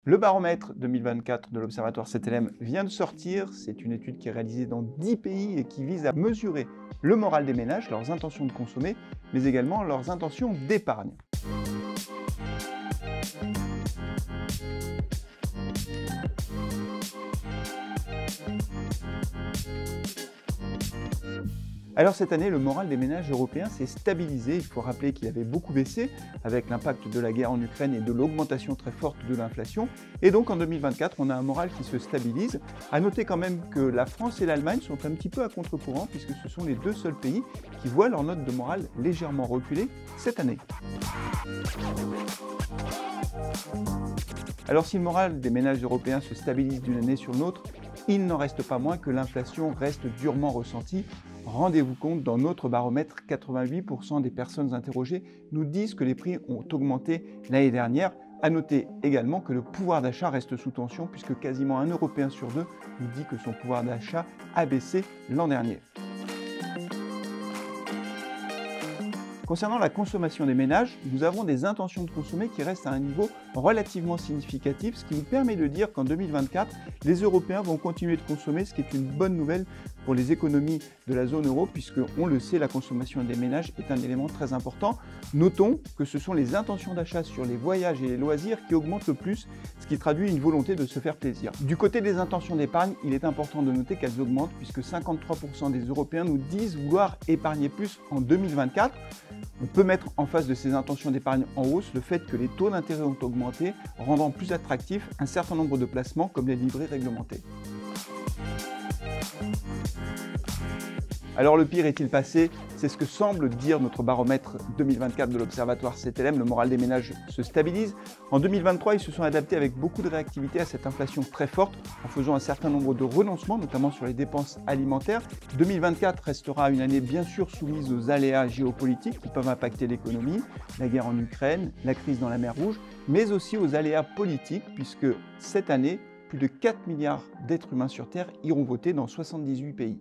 Le baromètre 2024 de l'Observatoire CTLM vient de sortir. C'est une étude qui est réalisée dans 10 pays et qui vise à mesurer le moral des ménages, leurs intentions de consommer, mais également leurs intentions d'épargne. Alors cette année, le moral des ménages européens s'est stabilisé. Il faut rappeler qu'il avait beaucoup baissé avec l'impact de la guerre en Ukraine et de l'augmentation très forte de l'inflation. Et donc en 2024, on a un moral qui se stabilise. À noter quand même que la France et l'Allemagne sont un petit peu à contre-courant puisque ce sont les deux seuls pays qui voient leur note de morale légèrement reculer cette année. Alors si le moral des ménages européens se stabilise d'une année sur l'autre, il n'en reste pas moins que l'inflation reste durement ressentie. Rendez-vous compte, dans notre baromètre, 88% des personnes interrogées nous disent que les prix ont augmenté l'année dernière. À noter également que le pouvoir d'achat reste sous tension puisque quasiment un Européen sur deux nous dit que son pouvoir d'achat a baissé l'an dernier. Concernant la consommation des ménages, nous avons des intentions de consommer qui restent à un niveau relativement significatif, ce qui nous permet de dire qu'en 2024, les Européens vont continuer de consommer, ce qui est une bonne nouvelle pour les économies de la zone euro, puisque, on le sait, la consommation des ménages est un élément très important. Notons que ce sont les intentions d'achat sur les voyages et les loisirs qui augmentent le plus, ce qui traduit une volonté de se faire plaisir. Du côté des intentions d'épargne, il est important de noter qu'elles augmentent, puisque 53% des Européens nous disent vouloir épargner plus en 2024. On peut mettre en face de ces intentions d'épargne en hausse le fait que les taux d'intérêt ont augmenté, rendant plus attractifs un certain nombre de placements comme les livrets réglementés. Alors le pire est-il passé? C'est ce que semble dire notre baromètre 2024 de l'Observatoire CTLM. Le moral des ménages se stabilise. En 2023, ils se sont adaptés avec beaucoup de réactivité à cette inflation très forte en faisant un certain nombre de renoncements, notamment sur les dépenses alimentaires. 2024 restera une année bien sûr soumise aux aléas géopolitiques qui peuvent impacter l'économie, la guerre en Ukraine, la crise dans la mer Rouge, mais aussi aux aléas politiques puisque cette année, plus de 4 milliards d'êtres humains sur Terre iront voter dans 78 pays.